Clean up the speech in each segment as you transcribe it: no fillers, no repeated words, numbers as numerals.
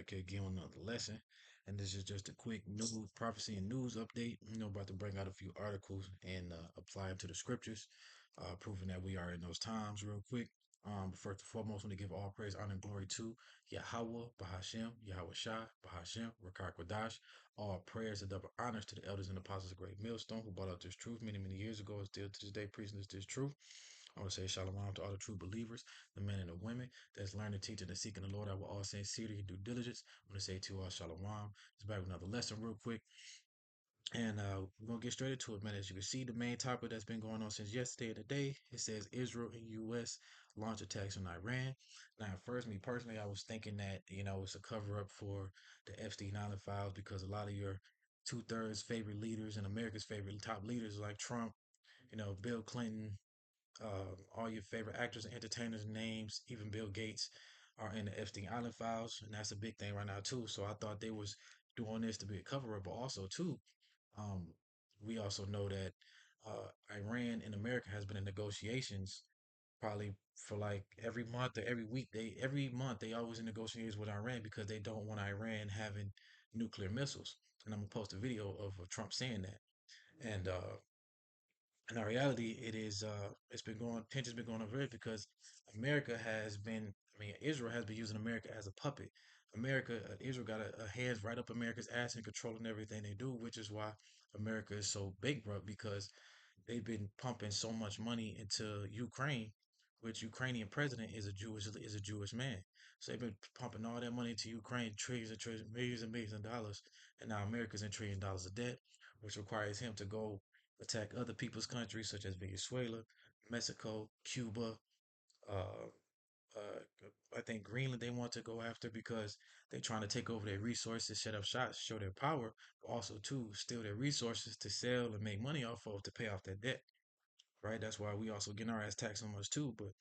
back here again with another lesson. And this is just a quick news, prophecy, and news update. About to bring out a few articles and apply them to the scriptures, proving that we are in those times real quick. First and foremost, I want to give all praise, honor, and glory to Yahweh, Bahashem, Yahweh Shah, Bahashem, Rakar Kwadash. All prayers and double honors to the elders and apostles of Great Millstone who brought out this truth many, many years ago and still to this day preaching this truth. I want to say shalom to all the true believers, the men and the women that's learning, teaching, and seeking the Lord. I will all sincerity and due diligence. I want to say to all shalom. It's back with another lesson real quick. And we're going to get straight into it, man. As you can see, the main topic that's been going on since yesterday and today, it says Israel and U.S. launch attacks on Iran. Now, at first, me personally, I was thinking that, it's a cover up for the Epstein Island files because a lot of your two-thirds favorite leaders and America's favorite top leaders like Trump, Bill Clinton, all your favorite actors and entertainers' names, even Bill Gates, are in the Epstein Island files, and that's a big thing right now too. So I thought they was doing this to be a cover up, but also too, um, we also know that Iran and America has been in negotiations probably for like every month or every week. Every month they always in negotiations with Iran because they don't want Iran having nuclear missiles. And I'm gonna post a video of Trump saying that. And in our reality, it's been going tension's been going on very because America has been, Israel has been using America as a puppet. Israel got a hands right up America's ass and controlling everything they do, which is why America is so bankrupt because they've been pumping so much money into Ukraine, which Ukrainian president is a Jewish man. So they've been pumping all that money into Ukraine, trillions and trillions, millions of dollars, and now America's in $1 trillion of debt, which requires him to go attack other people's countries such as Venezuela, Mexico, Cuba, uh, I think Greenland they want to go after because they're trying to take over their resources, set up shots, show their power, but also to steal their resources to sell and make money off of to pay off their debt. Right? That's why we also getting our ass taxed so much too. But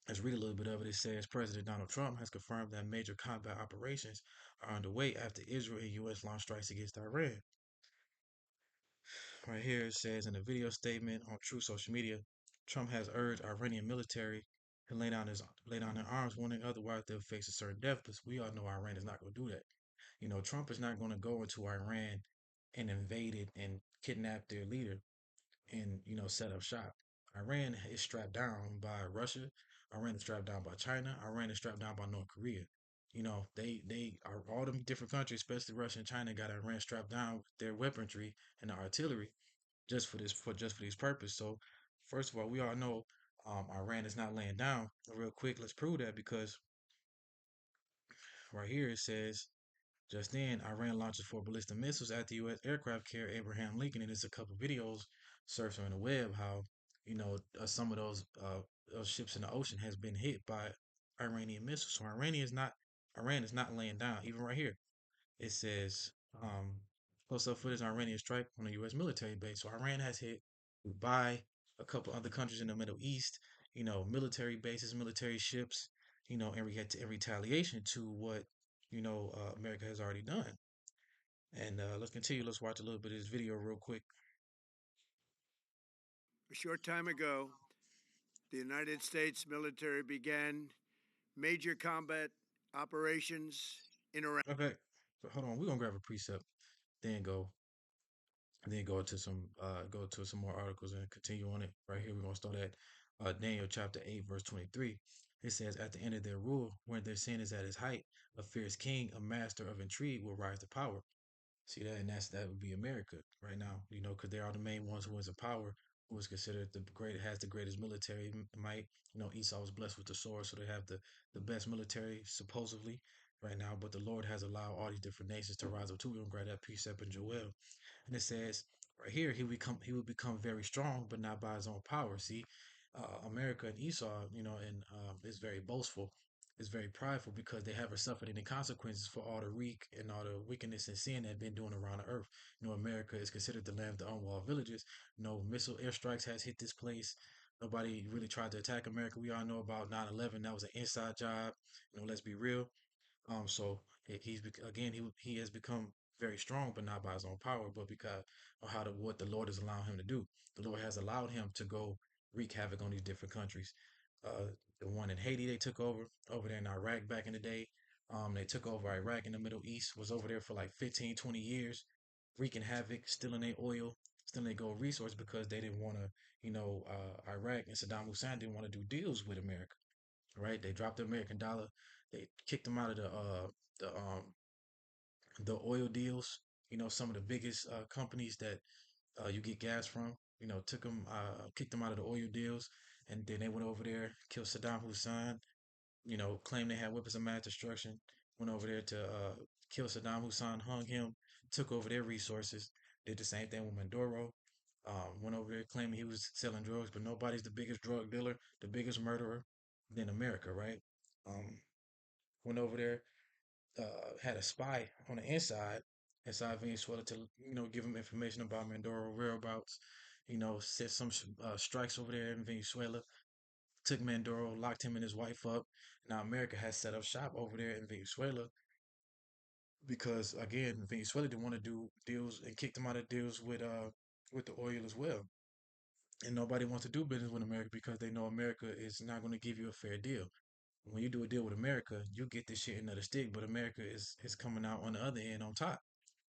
let's read a little bit of it. It says President Donald Trump has confirmed that major combat operations are underway after Israel and U.S. launched strikes against Iran. Right here it says in a video statement on True Social Media, Trump has urged Iranian military to lay down their arms, warning otherwise they'll face a certain death. But we all know Iran is not going to do that. Trump is not going to go into Iran and invade it and kidnap their leader and set up shop. Iran is strapped down by Russia. Iran is strapped down by China. Iran is strapped down by North Korea. They are all them different countries, especially Russia and China, got Iran strapped down with their weaponry and the artillery just for this purpose. So first of all, we all know Iran is not laying down. Real quick, let's prove that because right here it says just then, Iran launches 4 ballistic missiles at the U.S. aircraft carrier Abraham Lincoln, and there's a couple videos surfing on the web how some of those ships in the ocean has been hit by Iranian missiles. So Iran is not laying down. Even right here, it says um, close-up footage of Iranian strike on a U.S. military base. So Iran has hit Dubai, a couple other countries in the Middle East. Military bases, military ships. In retaliation to what America has already done. And let's continue. Let's watch a little bit of this video real quick. A short time ago, the United States military began major combat operations in Iran. Okay, so hold on. We're gonna grab a precept, then go to some more articles and continue on it. Right here, we're gonna start at Daniel chapter 8, verse 23. It says, "At the end of their rule, when their sin is at its height, a fierce king, a master of intrigue, will rise to power." See that, and that would be America right now. Because they are the main ones who is in power, who is considered has the greatest military might. Esau was blessed with the sword, so they have the best military supposedly right now. But the Lord has allowed all these different nations to rise up too. We're gonna grab that precept in Joel, and it says right here he will become very strong, but not by his own power. See, America and Esau, and is very boastful, is very prideful because they haven't suffered any consequences for all the weak and all the wickedness and sin they've been doing around the earth. America is considered the land of the unwalled villages. No missile airstrikes has hit this place. Nobody really tried to attack America. We all know about 9/11. That was an inside job. Let's be real. So again he has become very strong, but not by his own power, but because of what the Lord has allowed him to do. The Lord has allowed him to go wreak havoc on these different countries. Uh, the one in Haiti they took over there in Iraq back in the day. They took over Iraq in the Middle East, was over there for like 15, 20 years, wreaking havoc, stealing their oil, stealing their gold resource because they didn't want to, Iraq and Saddam Hussein didn't want to do deals with America, right? They dropped the American dollar. They kicked them out of the the oil deals. Some of the biggest companies that you get gas from. Took them, kicked them out of the oil deals, and then they went over there, killed Saddam Hussein. Claimed they had weapons of mass destruction. Went over there to kill Saddam Hussein, hung him, took over their resources. Did the same thing with Maduro. Went over there claiming he was selling drugs, but nobody's the biggest drug dealer, the biggest murderer than America, right? Um, Went over there, had a spy on the inside Venezuela to give him information about Maduro whereabouts. Set some strikes over there in Venezuela. Took Maduro, locked him and his wife up. Now America has set up shop over there in Venezuela because again Venezuela didn't want to do deals and kicked them out of deals with the oil as well. And nobody wants to do business with America because they know America is not going to give you a fair deal. When you do a deal with America, you get this shit into the stick, but America is coming out on the other end on top.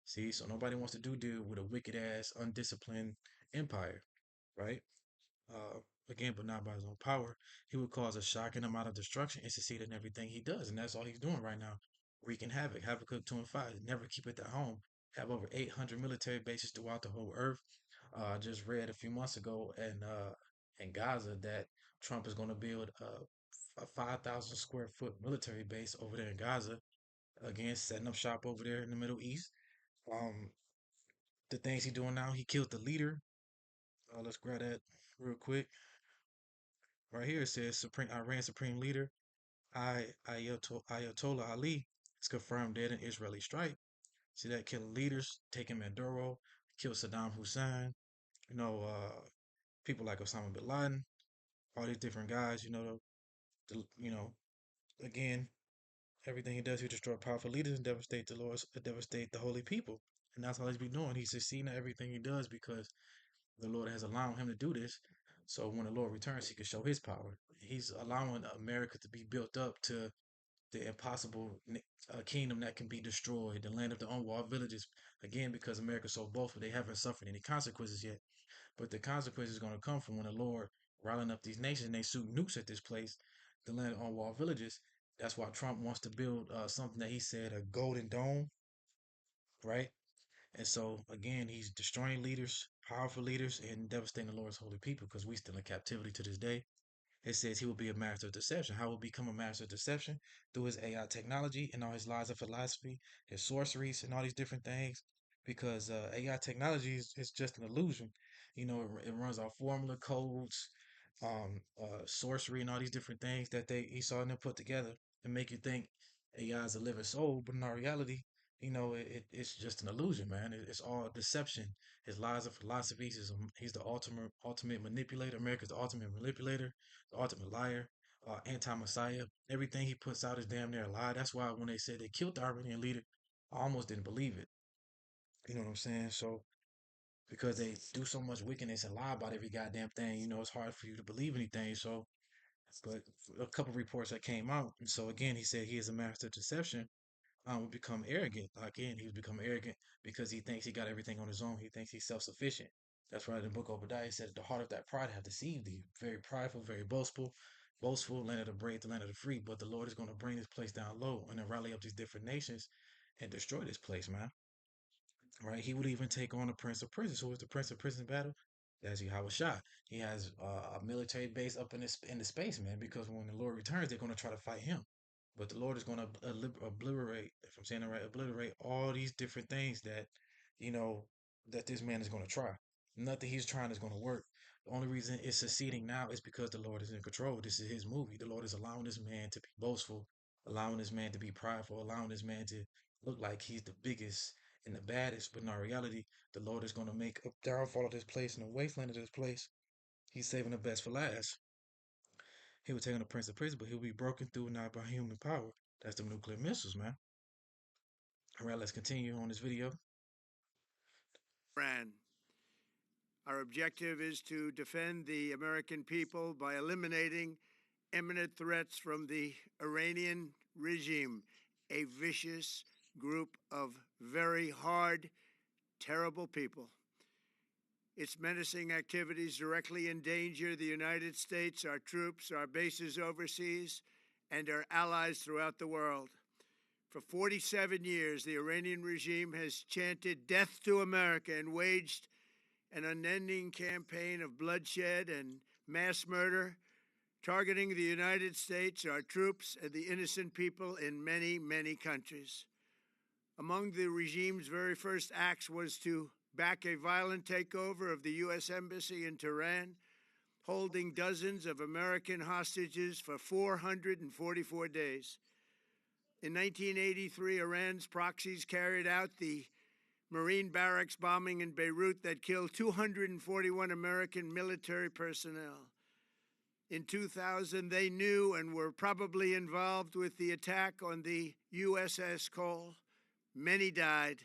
See, so nobody wants to do deal with a wicked ass, undisciplined empire, right? Uh, Again, but not by his own power. He would cause a shocking amount of destruction and succeed in everything he does, and that's all he's doing right now, wreaking havoc. Habakkuk 2 and 5. Never keep it at home. Have over 800 military bases throughout the whole earth. I just read a few months ago in Gaza that Trump is going to build a 5,000 square foot military base over there in Gaza. Again, setting up shop over there in the Middle East. Um, the things he's doing now, he killed the leader. Let's grab that real quick. Right here it says Supreme Iran Supreme Leader Ayatollah Ali is confirmed dead in Israeli strike. See that killing leaders, taking Maduro, killed Saddam Hussein. You know, people like Osama bin Laden, all these different guys. Again, everything he does, he destroy powerful leaders and devastate the Lord, devastate the holy people, and that's all he's been doing. He's succeeding at everything he does because the Lord has allowed him to do this. So when the Lord returns, he can show his power. He's allowing America to be built up to the impossible kingdom that can be destroyed, the land of the unwalled villages. Again, because America's so boastful, they haven't suffered any consequences yet. But the consequences are going to come from when the Lord riling up these nations and they shoot nukes at this place, the land of unwalled villages. That's why Trump wants to build something that he said a golden dome, right? And so again, he's destroying leaders, powerful leaders, and devastating the Lord's holy people because we still in captivity to this day. It says he will be a master of deception. How will he become a master of deception? Through his AI technology and all his lies of philosophy, his sorceries, and all these different things. Because AI technology is just an illusion. It runs off formula codes, sorcery, and all these different things that he saw them put together and make you think AI is a living soul. But in our reality, it's just an illusion, man. It's all deception. His lies of philosophies. He's the ultimate manipulator. America's the ultimate manipulator, the ultimate liar, anti-Messiah. Everything he puts out is damn near a lie. That's why when they said they killed the Armenian leader, I almost didn't believe it. You know what I'm saying? So because they do so much wickedness and lie about every goddamn thing, it's hard for you to believe anything. So, but a couple reports that came out, and so again, he said he is a master of deception. Would become arrogant. Again, he was become arrogant because he thinks he got everything on his own. He thinks he's self-sufficient. That's why in the book of Obadiah said, "The heart of that pride have deceived thee." Very prideful, very boastful, land of the brave, the land of the free. But the Lord is going to bring this place down low and then rally up these different nations and destroy this place, man. Right? He would even take on the Prince of Prisons. Who is the Prince of Prisons battle? That's Yahweh Shah. He has a military base up in the space, man. Because when the Lord returns, they're going to try to fight him. But the Lord is going to obliterate, if I'm saying it right, obliterate all these different things you know, that this man is going to try. Nothing he's trying is going to work. The only reason it's succeeding now is because the Lord is in control. This is his movie. The Lord is allowing this man to be boastful, allowing this man to be prideful, allowing this man to look like he's the biggest and the baddest. But in our reality, the Lord is going to make a downfall of this place and a wasteland of this place. He's saving the best for last. He will take on the Prince of Prison, but he'll be broken through not by human power. That's the nuclear missiles, man. All right, let's continue on this video. Iran. Our objective is to defend the American people by eliminating imminent threats from the Iranian regime. a vicious group of very hard, terrible people. Its menacing activities directly endanger the United States, our troops, our bases overseas, and our allies throughout the world. For 47 years, the Iranian regime has chanted death to America and waged an unending campaign of bloodshed and mass murder, targeting the United States, our troops, and the innocent people in many, many countries. Among the regime's very first acts was to back a violent takeover of the U.S. Embassy in Tehran, holding dozens of American hostages for 444 days. In 1983, Iran's proxies carried out the Marine barracks bombing in Beirut that killed 241 American military personnel. In 2000, they knew and were probably involved with the attack on the USS Cole. Many died.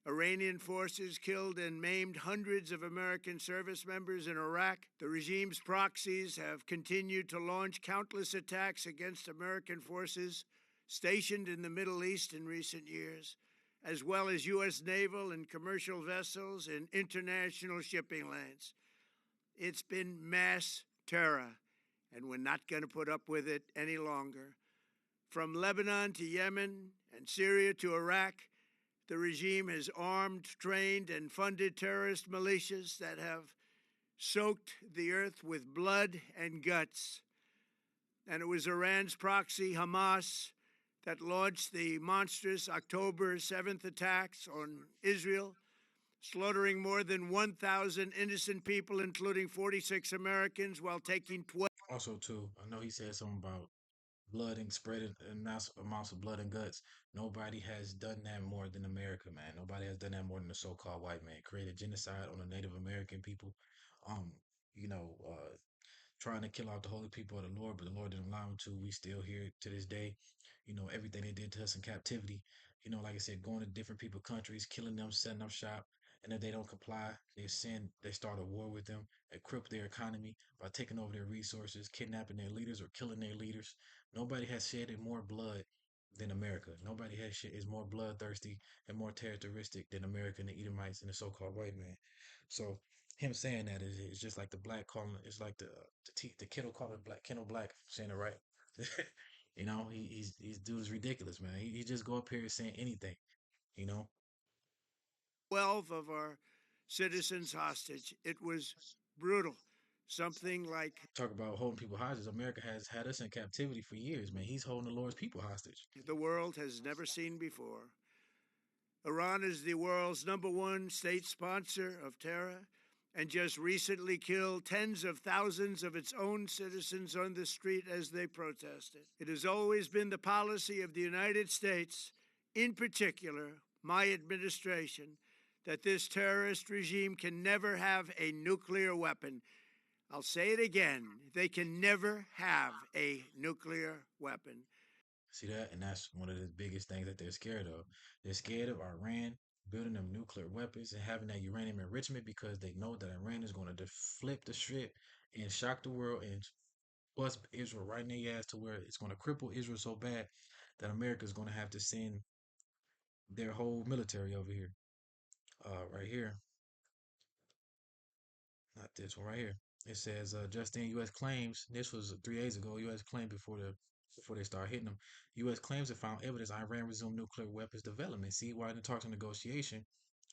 Iranian forces killed and maimed hundreds of American service members in Iraq. The regime's proxies have continued to launch countless attacks against American forces stationed in the Middle East in recent years, as well as U.S. naval and commercial vessels in international shipping lanes. It's been mass terror, and we're not going to put up with it any longer. From Lebanon to Yemen and Syria to Iraq, the regime has armed, trained, and funded terrorist militias that have soaked the earth with blood and guts. And it was Iran's proxy, Hamas, that launched the monstrous October 7th attacks on Israel, slaughtering more than 1,000 innocent people, including 46 Americans, while taking 12. Also, too, I know he said something about blood and spreading amounts of blood and guts. Nobody has done that more than America, man. Nobody has done that more than the so-called white man. Created genocide on the Native American people. Um, you know, trying to kill off the holy people of the Lord, but the Lord didn't allow them to. We still here to this day. You know, everything they did to us in captivity. You know, like I said, going to different people countries, killing them, setting up shop. And if they don't comply, they start a war with them, they cripple their economy by taking over their resources, kidnapping their leaders or killing their leaders. Nobody has shedded more blood than America. Nobody has shit is more bloodthirsty and more characteristic than America and the Edomites and the so-called white man. So him saying that is just like the black calling it's like the kiddo calling black Kendall Black saying it right. You know, he's dude is ridiculous, man. He just go up here saying anything, you know. 12 of our citizens hostage. It was brutal. Something like Talk about holding people hostage. America has had us in captivity for years, man. He's holding the Lord's people hostage. the world has never seen before. Iran is the world's number one state sponsor of terror and just recently killed tens of thousands of its own citizens on the street as they protested. It has always been the policy of the United States, in particular, my administration, that this terrorist regime can never have a nuclear weapon. I'll say it again, they can never have a nuclear weapon. See that? And that's one of the biggest things that they're scared of. They're scared of Iran building them nuclear weapons and having that uranium enrichment because they know that Iran is going to flip the script and shock the world and bust Israel right in the ass to where it's going to cripple Israel so bad that America is going to have to send their whole military over here. Right here, not this one right here. It says Justin U.S. claims this was 3 days ago. U.S. claimed before they start hitting them. U.S. claims have found evidence Iran resumed nuclear weapons development. See, while in the talks and negotiation,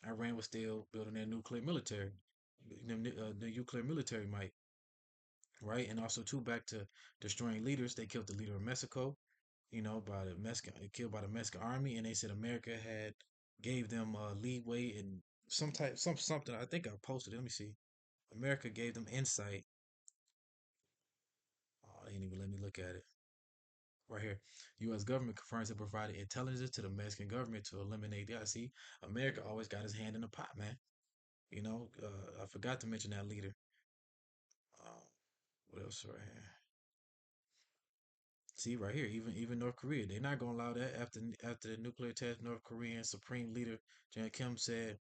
Iran was still building their nuclear military, the nuclear military might, right? And also too, back to destroying leaders. They killed the leader of Mexico, you know, by the Mexican, killed by the Mexican army, and they said America had gave them leeway and something. I think I posted. Let me see. America gave them insight. Oh, they didn't even let me look at it. Right here. U.S. government confirms it provided intelligence to the Mexican government to eliminate the. I see. America always got his hand in the pot, man. You know, I forgot to mention that leader. Uh, what else right here? See right here, even North Korea, they're not gonna allow that after the nuclear test. North Korean Supreme Leader Jan Kim said,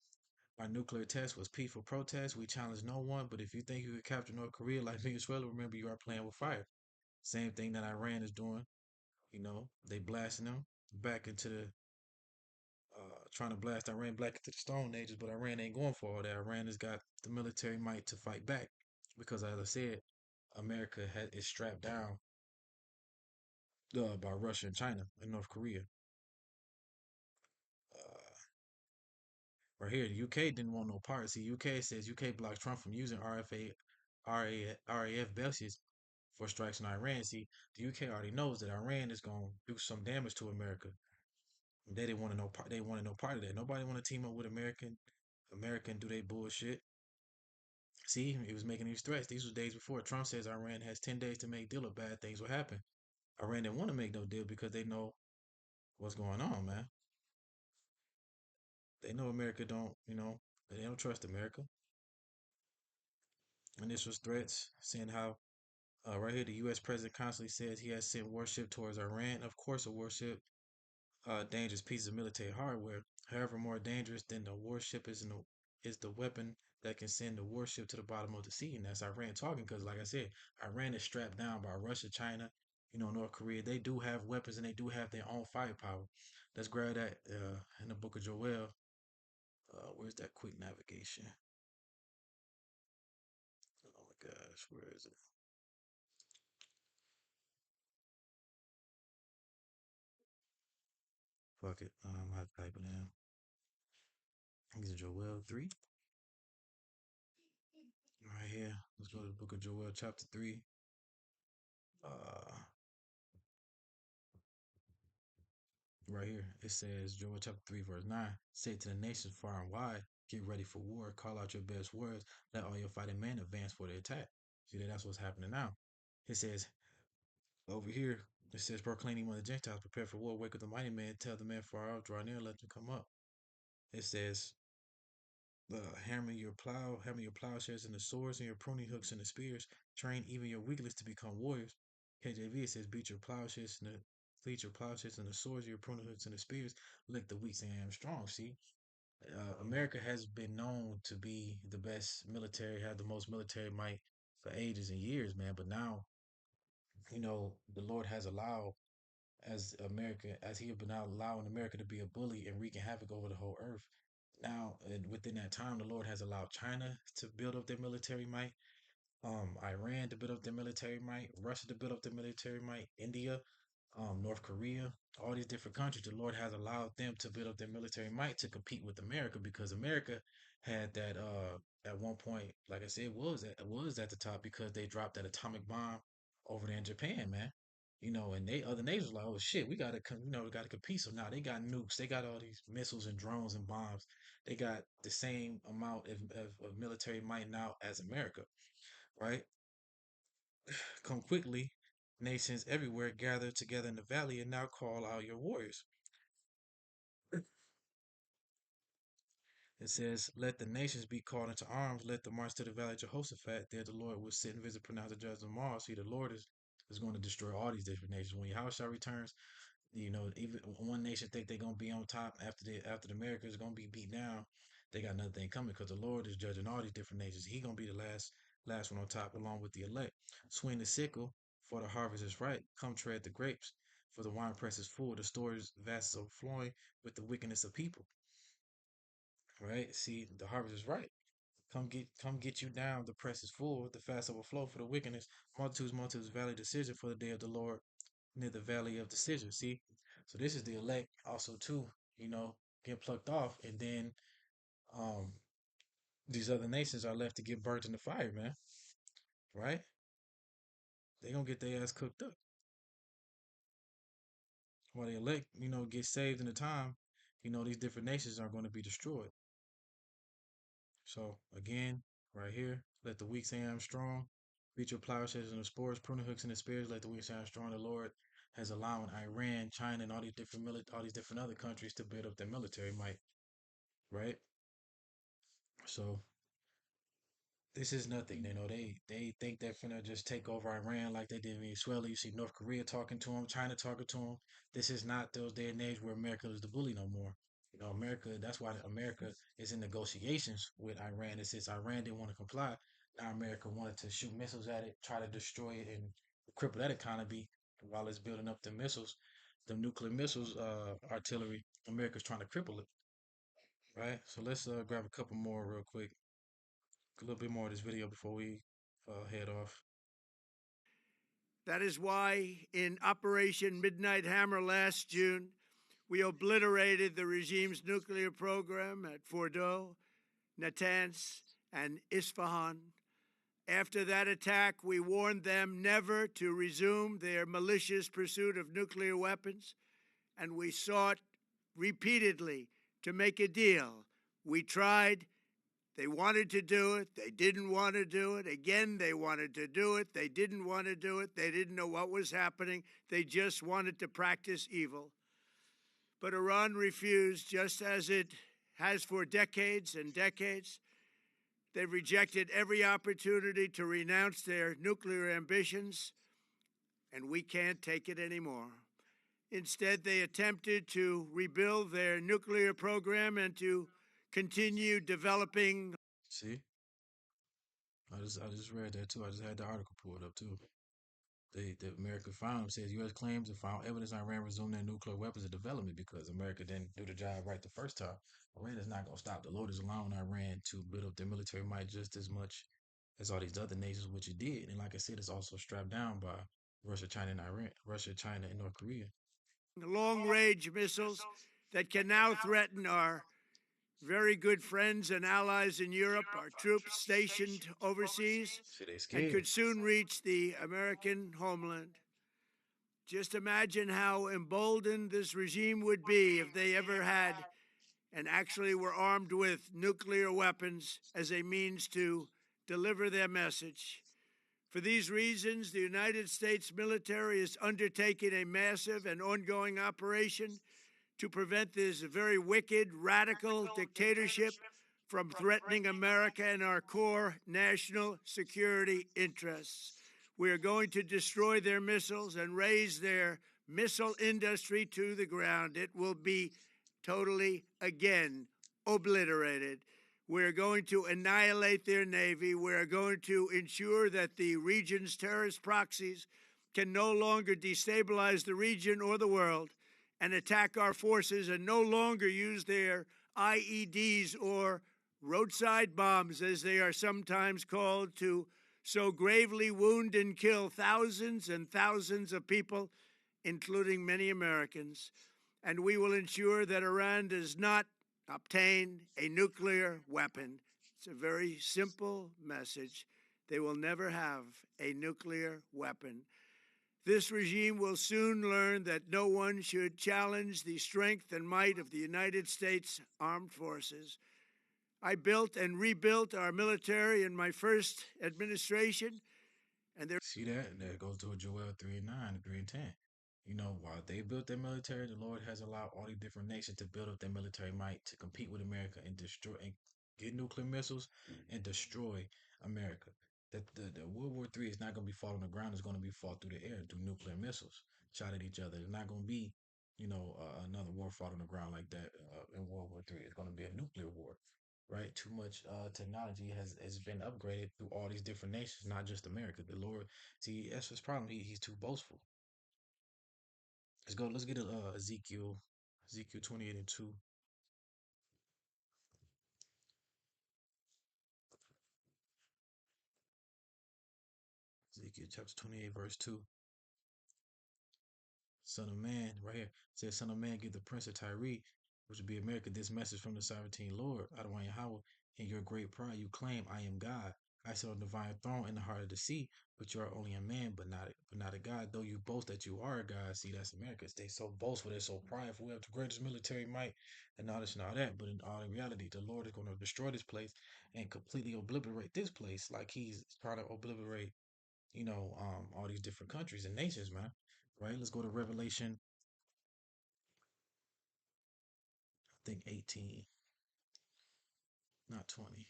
"Our nuclear test was peaceful protest. We challenge no one. But if you think you could capture North Korea like Venezuela, remember you are playing with fire." Same thing that Iran is doing. You know, they blasting them. back into the trying to blast Iran back into the Stone Ages, but Iran ain't going for all that. Iran has got the military might to fight back because, as I said, is strapped down by Russia and China and North Korea. Uh, right here, the UK didn't want no part. See, UK says UK blocks Trump from using RAF bases for strikes on Iran. See, the UK already knows that Iran is going to do some damage to America. They didn't want to know part. They wanted no part of that. Nobody want to team up with America and do they bullshit. See, it was making these threats. These were days before Trump says Iran has 10 days to make deal or bad things will happen. Iran didn't want to make no deal because they know what's going on, man. They know America don't, they don't trust America. And this was threats, saying how right here the U.S. president constantly says he has sent warship towards Iran. Of course, a warship dangerous pieces of military hardware. However, more dangerous than the warship is the weapon that can send the warship to the bottom of the sea. And that's Iran talking because, like I said, Iran is strapped down by Russia, China, North Korea. They do have weapons and they do have their own firepower. Let's grab that in the book of Joel. Where's that quick navigation? Oh my gosh, where is it? Fuck it. I have to type it in. I think it's Joel 3. Right here. Let's go to the book of Joel, chapter 3. Uh, right here. It says, Joel chapter 3, verse 9, say to the nations far and wide, get ready for war, call out your best words, let all your fighting men advance for the attack. See, that's what's happening now. It says, over here, it says, proclaim among the Gentiles, prepare for war, wake up the mighty man, tell the men far off, draw near, let them come up. It says, hammer your plowshares and the swords and your pruning hooks and the spears. Train even your weaklings to become warriors. KJV it says, beat your plowshares and the Lead your plowshares and the swords, your pruning hooks and the spears. Lick the weak, saying, I am strong. See, America has been known to be the best military, have the most military might for ages and years, man. But now, the Lord has allowed as He has been out allowing America to be a bully and wreaking havoc over the whole earth. Now, and within that time, the Lord has allowed China to build up their military might, Iran to build up their military might, Russia to build up their military might, India, North Korea, all these different countries. The Lord has allowed them to build up their military might to compete with America because America had that at one point, like I said, was at the top because they dropped that atomic bomb over there in Japan, man. And they other nations were like, oh shit, we gotta compete. So now they got nukes, they got all these missiles and drones and bombs. They got the same amount of military might now as America, right? Come quickly, nations everywhere gather together in the valley and now call out your warriors. It says, let the nations be called into arms, let them march to the valley of Jehoshaphat. There the Lord will sit and visit, pronounce the judgment of all. See, the Lord is going to destroy all these different nations. When Yahushua returns, even one nation think they're gonna be on top after the America is gonna be beat down. They got another thing coming because the Lord is judging all these different nations. He gonna be the last one on top along with the elect. Swing the sickle, for the harvest is ripe. Come tread the grapes, for the wine press is full. The stores vast overflowing with the wickedness of people. Right? See, the harvest is ripe. Come get you down. The press is full. The fast overflow for the wickedness. Multitudes, valley decision for the day of the Lord near the valley of decision. See, so this is the elect also too. Get plucked off, and then um these other nations are left to get burnt in the fire, man. Right? They gonna get their ass cooked up. While the elect, get saved in the time, these different nations are going to be destroyed. So again, right here, let the weak say I'm strong. Beat your plowshares and the spores, pruning hooks and the spears. Let the weak say I'm strong. The Lord has allowed Iran, China, and all these different other countries to build up their military might. Right? So this is nothing. They think they're finna just take over Iran like they did in Venezuela. You see North Korea talking to them, China talking to them. This is not those day and age where America is the bully no more. America. That's why America is in negotiations with Iran. It says Iran didn't want to comply. Now America wanted to shoot missiles at it, try to destroy it, and cripple that economy while it's building up the missiles. the nuclear missiles artillery, America's trying to cripple it, right? So let's grab a couple more real quick, a little bit more of this video before we head off. That is why in Operation Midnight Hammer last June, we obliterated the regime's nuclear program at Fordow, Natanz, and Isfahan. After that attack, we warned them never to resume their malicious pursuit of nuclear weapons, and we sought repeatedly to make a deal. We tried. They wanted to do it. They didn't want to do it. Again, they wanted to do it. They didn't want to do it. They didn't know what was happening. They just wanted to practice evil. But Iran refused, just as it has for decades and decades. They've rejected every opportunity to renounce their nuclear ambitions, and we can't take it anymore. Instead, they attempted to rebuild their nuclear program and to continue developing. See, I just read that too. I just had the article pulled up too. The American found says U.S. claims and found evidence Iran resumed their nuclear weapons of development because America didn't do the job right the first time. Iran is not going to stop. The Lord is allowing Iran to build up their military might just as much as all these other nations, which it did. And like I said, it's also strapped down by Russia, China, and Iran. Russia, China, and North Korea. Long-range missiles that can now threaten our very good friends and allies in Europe, our troops stationed overseas, See, they and scared. could soon reach the American homeland. Just imagine how emboldened this regime would be if they ever had and actually were armed with nuclear weapons as a means to deliver their message. For these reasons, the United States military is undertaking a massive and ongoing operation to prevent this very wicked, radical dictatorship from threatening America and our core national security interests. We are going to destroy their missiles and raise their missile industry to the ground. It will be totally, again, obliterated. We're going to annihilate their Navy. We're going to ensure that the region's terrorist proxies can no longer destabilize the region or the world and attack our forces and no longer use their IEDs or roadside bombs, as they are sometimes called, to so gravely wound and kill thousands and thousands of people, including many Americans. And we will ensure that Iran does not obtain a nuclear weapon. It's a very simple message. They will never have a nuclear weapon. This regime will soon learn that no one should challenge the strength and might of the United States Armed Forces. I built and rebuilt our military in my first administration, and there. See that? And that goes to Joel 3 and 9, 3 and 10. You know, while they built their military, the Lord has allowed all these different nations to build up their military might to compete with America and destroy and get nuclear missiles and destroy America. That the World War III is not going to be fought on the ground; it's going to be fought through the air through nuclear missiles shot at each other. It's not going to be, another war fought on the ground like that in World War III. It's going to be a nuclear war, right? Too much technology has been upgraded through all these different nations, not just America. The Lord, see, that's his problem. He's too boastful. Let's go. Let's get Ezekiel 28 and 2. Ezekiel chapter 28, verse 2. Son of man, right here, says, Son of man, give the prince of Tyre, which would be America, this message from the sovereign Lord, Adonai Yahweh. In your great pride, you claim, I am God. I sit on the divine throne in the heart of the sea, but you are only a man, but not a God. Though you boast that you are a God, see, that's America. They so boastful, they're so prideful. We have the greatest military might and all this and all that. But in all in reality, the Lord is going to destroy this place and completely obliterate this place, like He's trying to obliterate, all these different countries and nations, man. Right? Let's go to Revelation, I think 18, not 20.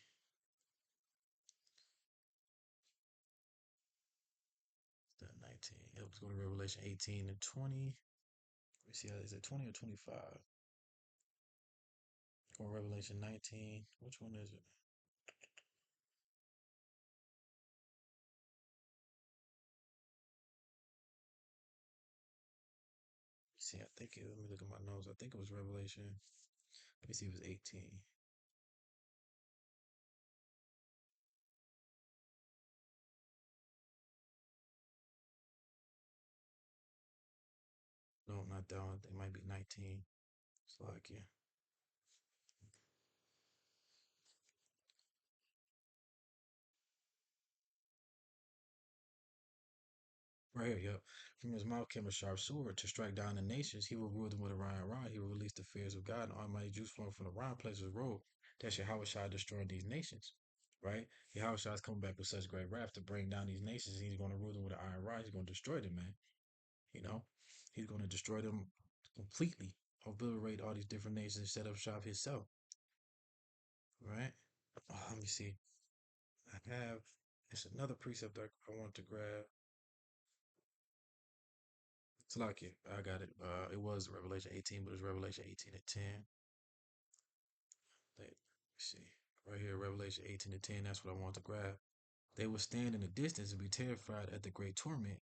That 19. Yeah, let's go to Revelation 18 and 20. Let me see how is it 20 or 25? Or Revelation 19. Which one is it? See, I think it, let me look at my notes. I think it was Revelation. Let me see if it was 18. No, not that one. It might be 19. It's like, yeah. Right here, yep. From his mouth came a sharp sword to strike down the nations. He will rule them with a iron rod. He will release the fears of God and almighty juice flowing from the round places of road. That's Yahweh Shai destroying these nations. Right? Yahweh Shai is coming back with such great wrath to bring down these nations. He's going to rule them with an iron rod. He's going to destroy them, man. You know? He's going to destroy them completely. Obliterate all these different nations, set up shop himself. Right? Let me see. I have it's another precept I want to grab. Salakia, I got it. It was Revelation 18, but it's Revelation 18 and 10. Let me see. Right here, Revelation 18 and 10. That's what I want to grab. They will stand in the distance and be terrified at the great torment.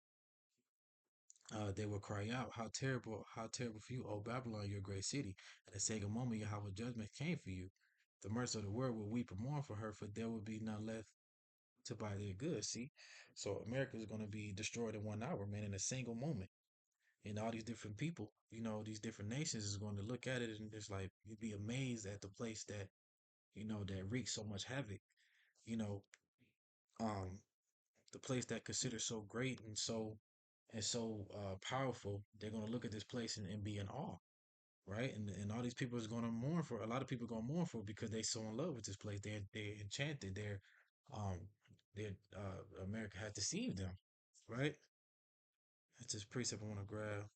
They will cry out, how terrible for you, O Babylon, your great city. At the same moment, Yahweh judgment came for you. The mercy of the world will weep and mourn for her, for there will be none left to buy their goods. See? So America is going to be destroyed in 1 hour, man, in a single moment. And all these different people, these different nations is going to look at it and it's like you'd be amazed at the place that, that wreaks so much havoc. You know, um, the place that considered so great and so powerful, they're going to look at this place and be in awe, right? And all these people is going to mourn for. A lot of people going to mourn for it because they so in love with this place. They're enchanted. Um, America has deceived them, right? That's this precept I want to grab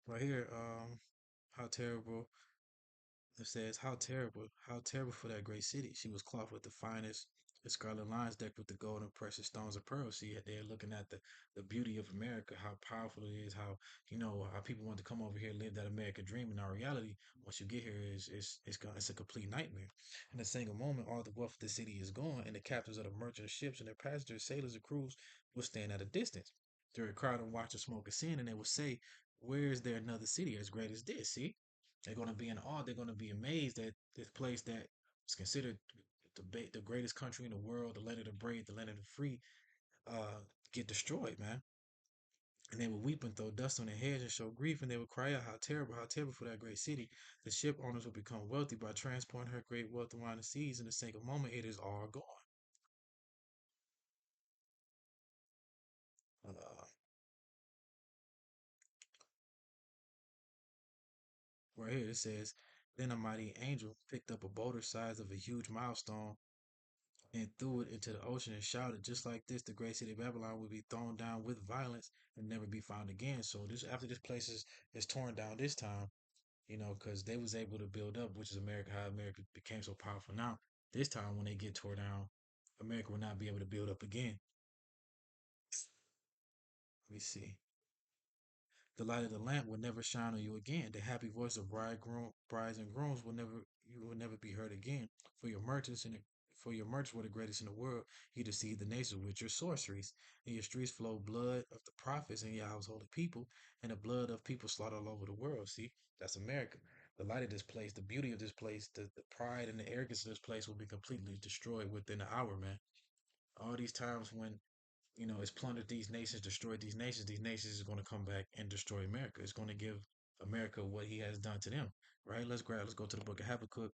right here. How terrible. It says, how terrible for that great city. She was clothed with the finest, the scarlet lines decked with the gold and precious stones of pearl. See, they're looking at the beauty of America, how powerful it is, how people want to come over here, live that American dream. In our reality, once you get here, it's a complete nightmare. In a single moment, all the wealth of the city is gone, and the captains of the merchant ships and their passengers, sailors, and crews will stand at a distance. They're a crowd and watch the smoke ascend, and they will say, where is there another city as great as this? See? They're going to be in awe. They're going to be amazed that this place that is considered the greatest country in the world, the land of the brave, the land of the free, uh, get destroyed, man. And they will weep and throw dust on their heads and show grief, and they will cry out, how terrible for that great city. The ship owners will become wealthy by transporting her great wealth around the seas. In a single moment, it is all gone. Uh, right here it says, then a mighty angel picked up a boulder size of a huge milestone and threw it into the ocean and shouted, just like this, the great city of Babylon will be thrown down with violence and never be found again. So this after this place is torn down this time, because they was able to build up, which is America, how America became so powerful now. This time when they get torn down, America will not be able to build up again. Let me see. The light of the lamp will never shine on you again. The happy voice of brides and grooms you will never be heard again. For your merchants and for your merchants were the greatest in the world. You deceived the nations with your sorceries. In your streets flow blood of the prophets and your holy people, and the blood of people slaughtered all over the world. See, that's America. The light of this place, the beauty of this place, the pride and the arrogance of this place will be completely destroyed within an hour, man. All these times when it's plundered these nations, destroyed these nations is going to come back and destroy America. It's going to give America what he has done to them, right? Let's go to the book of Habakkuk.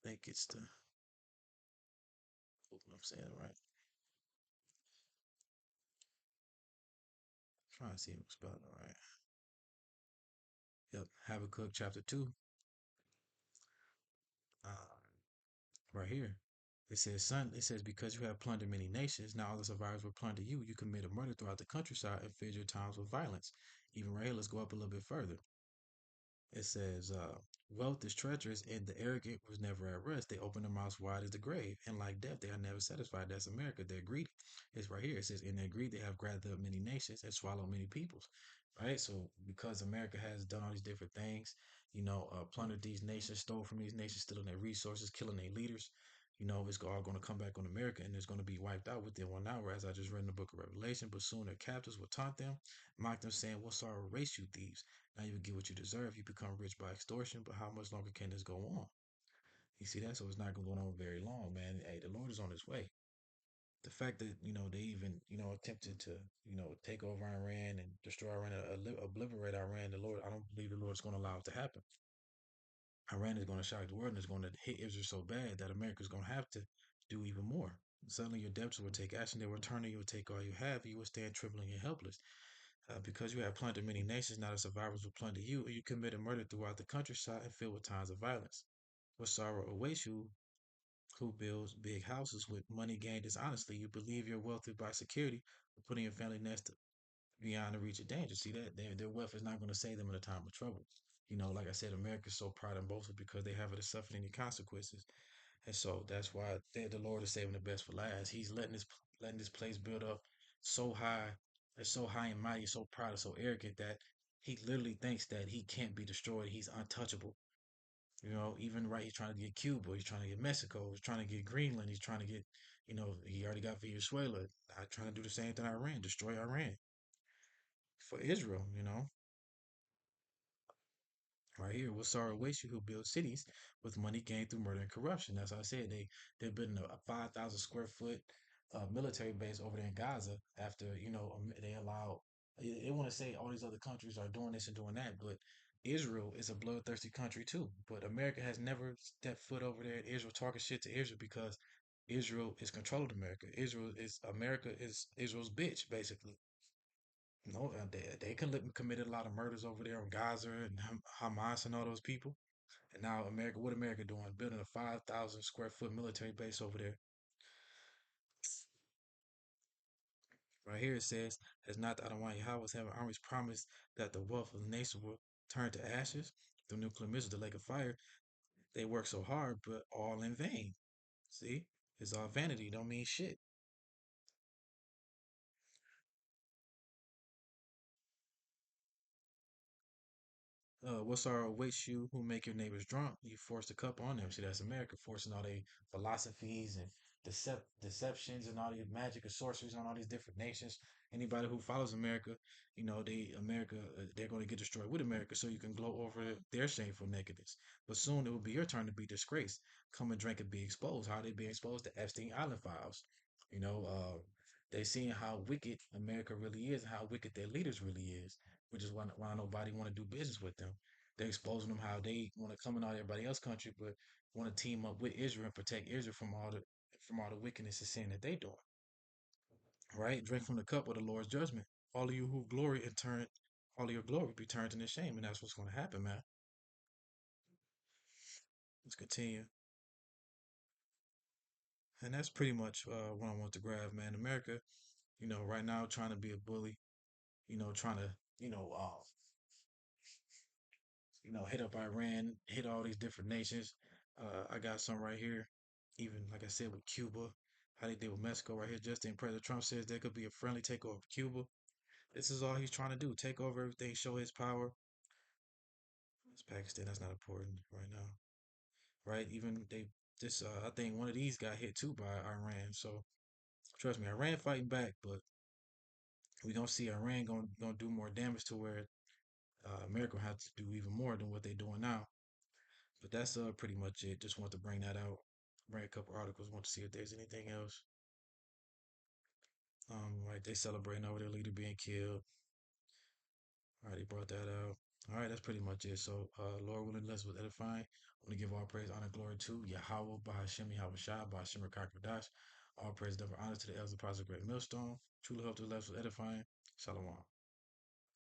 I think it's the, hope I'm saying it right. Trying to see if I'm spelling it right. Yep, Habakkuk chapter 2, uh, right here. It says, son, it says, because you have plundered many nations, now all the survivors will plunder you. You committed murder throughout the countryside and filled your towns with violence. Even right here, let's go up a little bit further. It says, wealth is treacherous, and the arrogant was never at rest. They open their mouths wide as the grave, and like death, they are never satisfied. That's America. They're greedy. It's right here. It says, in their greed, they have gathered up many nations and swallowed many peoples. right? So because America has done all these different things, plundered these nations, stole from these nations, stealing their resources, killing their leaders, it's all going to come back on America and it's going to be wiped out within 1 hour, as I just read in the book of Revelation. But soon their captors will taunt them, mock them, saying, "What sorrow race you thieves? Now you get what you deserve. You become rich by extortion, but how much longer can this go on?" You see that? So it's not going to go on very long, man. Hey, the Lord is on his way. The fact that they even attempted to take over Iran and destroy Iran, obliterate Iran, I don't believe the Lord is going to allow it to happen. Iran is going to shock the world and it's going to hit Israel so bad that America is going to have to do even more. Suddenly, your debtors will take action. They will turn and you will take all you have. You will stand trembling and helpless. Because you have plundered many nations, now the survivors will plunder you, and you committed murder throughout the countryside and filled with times of violence. What sorrow awaits you who builds big houses with money gained dishonestly? You believe you're wealthy by security, but putting your family nest beyond the reach of danger. See that their wealth is not going to save them in a time of trouble. Like I said, America's so proud and boastful because they haven't suffered any consequences, and so that's why the Lord is saving the best for last. He's letting this place build up so high, it's so high and mighty, so proud and so arrogant that he literally thinks that he can't be destroyed. He's untouchable. Even right, he's trying to get Cuba, he's trying to get Mexico, he's trying to get Greenland, he's trying to get, he already got Venezuela. I trying to do the same thing Iran, destroy Iran for Israel. Right here, what sorrow awaits you who build cities with money gained through murder and corruption. As I said, they're building a 5,000 square foot military base over there in Gaza after they allow. They want to say all these other countries are doing this and doing that, but Israel is a bloodthirsty country too. But America has never stepped foot over there in Israel talking shit to Israel because Israel is controlled America. America is Israel's bitch basically. No, committed a lot of murders over there on Gaza and Hamas and all those people. And now America, what America doing? Building a 5,000 square foot military base over there. Right here it says, "Has not the Almighty Yahweh having armies promised that the wealth of the nation will turn to ashes? The nuclear missiles, the lake of fire, they work so hard, but all in vain." See? It's all vanity, don't mean shit. What sorrow awaits you who make your neighbors drunk? You force the cup on them. See, that's America forcing all their philosophies and deceptions and all these magic and sorceries on all these different nations. Anybody who follows America, they're going to get destroyed with America. So you can gloat over their shameful nakedness. But soon it will be your turn to be disgraced. Come and drink and be exposed. How they be exposed to Epstein Island files? You know, uh, they seeing how wicked America really is and how wicked their leaders really is, which is why nobody want to do business with them. They're exposing them how they want to come in out everybody else's country, but want to team up with Israel and protect Israel from all the wickedness and sin that they doing. Right? Drink from the cup of the Lord's judgment. All of you who glory and turn, all of your glory be turned into shame, and that's what's going to happen, man. Let's continue, and that's pretty much what I want to grab, man. America, right now trying to be a bully, trying to, hit up Iran, hit all these different nations. I got some right here. Even like I said with Cuba, how they did with Mexico right here. Justin President Trump says there could be a friendly takeover of Cuba. This is all he's trying to do: take over everything, show his power. It's Pakistan. That's not important right now, right? Even they this I think one of these got hit too by Iran. So trust me, Iran fighting back, but we gonna see Iran gonna do more damage to where America will have to do even more than what they're doing now. But that's pretty much it. Just want to bring that out. Bring a couple articles. Want to see if there's anything else. Right, they celebrating over their leader being killed. All right, they brought that out. All right, that's pretty much it. So, Lord willing, let's was edifying. I want to give all praise, honor, glory to Yahweh, Bahashem, Yahweh Shai, Bahashem, Rakakwadash. All praise, never honor to the elders, of the Great Millstone. Truly hope the left was edifying. Shalom.